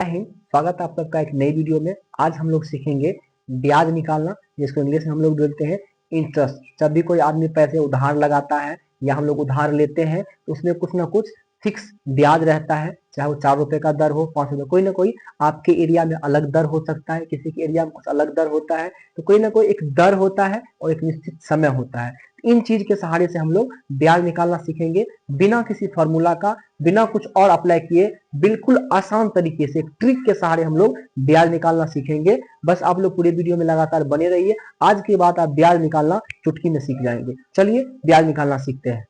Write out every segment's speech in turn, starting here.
स्वागत है आप सबका एक नई वीडियो में। आज हम लोग सीखेंगे ब्याज निकालना, जिसको इंग्लिश में हम लोग बोलते हैं इंटरेस्ट। जब भी कोई आदमी पैसे उधार लगाता है या हम लोग उधार लेते हैं तो उसमें कुछ ना कुछ फिक्स ब्याज रहता है, चाहे वो 4 रुपए का दर हो, 5 रुपए, कोई ना कोई आपके एरिया में अलग दर हो सकता है, किसी के एरिया में कुछ अलग दर होता है। तो कोई ना कोई एक दर होता है और एक निश्चित समय होता है। इन चीज के सहारे से हम लोग ब्याज निकालना सीखेंगे, बिना किसी फॉर्मूला का, बिना कुछ और अप्लाई किए, बिल्कुल आसान तरीके से, एक ट्रिक के सहारे हम लोग ब्याज निकालना सीखेंगे। बस आप लोग पूरे वीडियो में लगातार बने रहिए। आज के बाद आप ब्याज निकालना चुटकी में सीख जाएंगे। चलिए ब्याज निकालना सीखते हैं।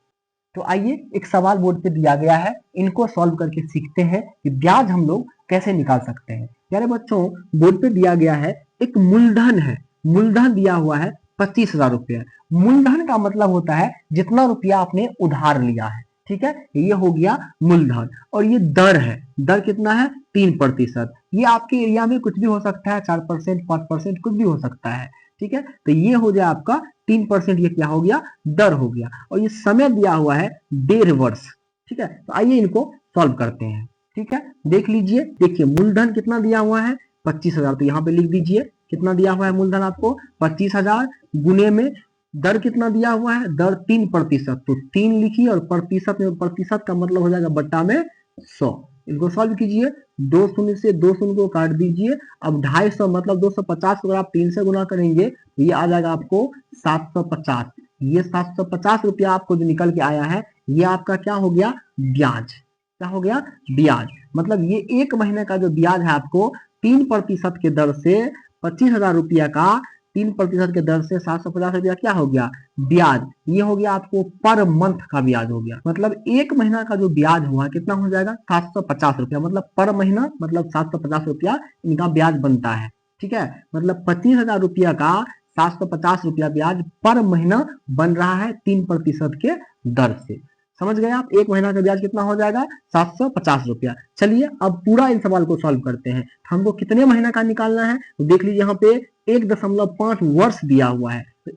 तो आइए, एक सवाल बोर्ड पे दिया गया है, इनको सॉल्व करके सीखते हैं कि ब्याज हम लोग कैसे निकाल सकते हैं। प्यारे बच्चों, बोर्ड पे दिया गया है, एक मूलधन है, मूलधन दिया हुआ है 25,000 रुपया। मूलधन का मतलब होता है जितना रुपया आपने उधार लिया है, ठीक है, ये हो गया मूलधन। और ये दर है, दर कितना है? 3%। ये आपके एरिया में कुछ भी हो सकता है, 4%, 5%, कुछ भी हो सकता है, ठीक है। तो ये हो जाए आपका 3%, ये क्या हो गया? दर हो गया। और ये समय दिया हुआ है 1.5 वर्ष, ठीक है। तो आइए इनको सॉल्व करते हैं, ठीक है। देख लीजिए, देखिए मूलधन कितना दिया हुआ है? 25,000। तो यहाँ पे लिख दीजिए कितना दिया हुआ है मूलधन आपको? 25,000 गुने में दर कितना दिया हुआ है? दर 3%। तो 3 लिखिए और प्रतिशत में, प्रतिशत का मतलब हो जाएगा बट्टा में 100। इनको सॉल्व कीजिए, 2 शून्य से 2 शून्य को काट दीजिए। अब 250 मतलब 250 को अगर आप 3 से गुना करेंगे तो ये आ जाएगा आपको 750। ये 750 रुपया आपको जो निकल के आया है, ये आपका क्या हो गया? ब्याज। क्या हो गया? ब्याज। मतलब ये 1 महीने का जो ब्याज है आपको 3% के दर से 25,000 रुपया का 3% के दर से 750 रुपया क्या हो गया? ब्याज। ये हो गया आपको पर मंथ का ब्याज हो गया। मतलब 1 महीना का जो ब्याज हुआ कितना हो जाएगा? 750 रुपया। मतलब पर महीना, मतलब 750 रुपया इनका ब्याज बनता है, ठीक है। मतलब 25,000 रुपया का 750 रुपया ब्याज पर महीना बन रहा है 3% के दर से। समझ गए आप? 1 महीना का ब्याज कितना हो जाएगा? 750 रुपया। चलिए अब पूरा इन सवाल को सॉल्व करते हैं। हमको कितने महीना का निकालना है? तो देख लीजिए, यहाँ पे 1.5 वर्ष दिया हुआ है। तो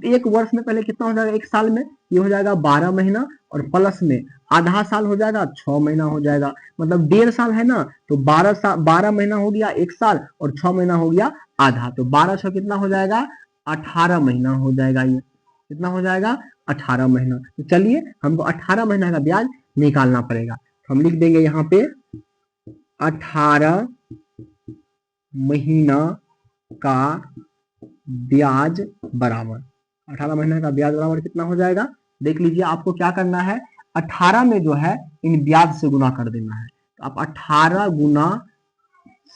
एक वर्ष में पहले कितना हो जाएगा? 1 साल में ये हो जाएगा 12 महीना, और प्लस में आधा साल हो जाएगा, 6 महीना हो जाएगा। मतलब 1.5 साल है ना, तो 12 महीना हो गया 1 साल, और 6 महीना हो गया आधा। तो 12 6 कितना हो जाएगा? 18 महीना हो जाएगा। ये कितना हो जाएगा? 18 महीना। तो चलिए हमको 18 महीना का ब्याज निकालना पड़ेगा। तो हम लिख देंगे यहाँ पे 18 महीना का ब्याज बराबर, 18 महीने का ब्याज बराबर कितना हो जाएगा? देख लीजिए, आपको क्या करना है, 18 में जो है इन ब्याज से गुना कर देना है। तो आप 18 गुना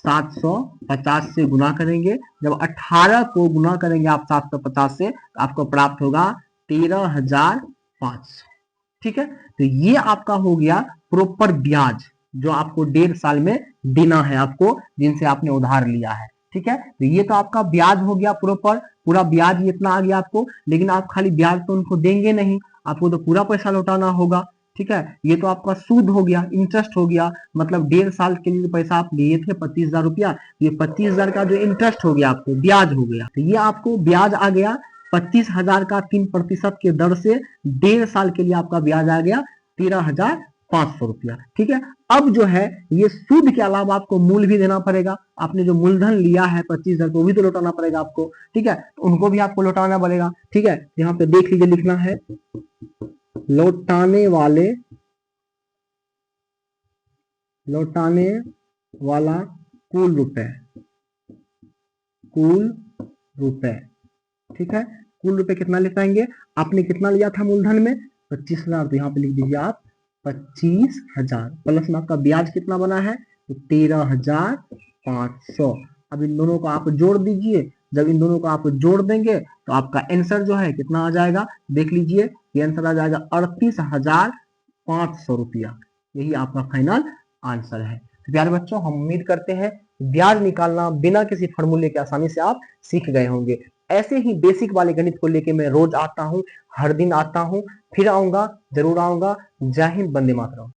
750 से गुना करेंगे। जब 18 को गुना करेंगे आप 750 से, तो आपको प्राप्त होगा 13,500, ठीक है। तो ये आपका हो गया प्रॉपर ब्याज, जो आपको 1.5 साल में देना है आपको, जिनसे आपने उधार लिया है, ठीक है। तो ये तो आपका ब्याज हो गया प्रॉपर, पूरा ब्याज इतना आ गया आपको। लेकिन आप खाली ब्याज तो उनको देंगे नहीं, आपको तो पूरा पैसा लौटाना होगा, ठीक है। ये तो आपका सूद हो गया, इंटरेस्ट हो गया। मतलब 1.5 साल के लिए पैसा आप लिए थे 25,000 रुपया, ये 25,000 का जो इंटरेस्ट हो गया आपको, ब्याज हो गया। तो ये आपको ब्याज आ गया 25,000 का 3% के दर से 1.5 साल के लिए आपका ब्याज आ गया 13,500 रुपया, ठीक है। अब जो है ये सूद के अलावा आपको मूल भी देना पड़ेगा। आपने जो मूलधन लिया है 25,000 को भी तो लौटाना पड़ेगा आपको, ठीक है। तो उनको भी आपको लौटाना पड़ेगा, ठीक है। यहाँ पे देख लीजिए, लिखना है लौटाने वाला कुल रुपए, ठीक है। कुल रुपए कितना लिखाएंगे? आपने कितना लिया था मूलधन में? 25,000। तो यहाँ पे लिख दीजिए आप 25,000, प्लस में आपका ब्याज कितना बना है? तो 13,500। अब इन दोनों को आप जोड़ दीजिए। जब इन दोनों को आप जोड़ देंगे तो आपका आंसर जो है कितना आ जाएगा? देख लीजिए, ये आंसर आ जाएगा 38,500 रुपया। यही आपका फाइनल आंसर है। तो प्यारे बच्चों, हम उम्मीद करते हैं ब्याज निकालना बिना किसी फॉर्मूले के आसानी से आप सीख गए होंगे। ऐसे ही बेसिक वाले गणित को लेके मैं रोज आता हूँ, हर दिन आता हूँ, फिर आऊंगा, जरूर आऊंगा। जय हिंद, वंदे मातरम।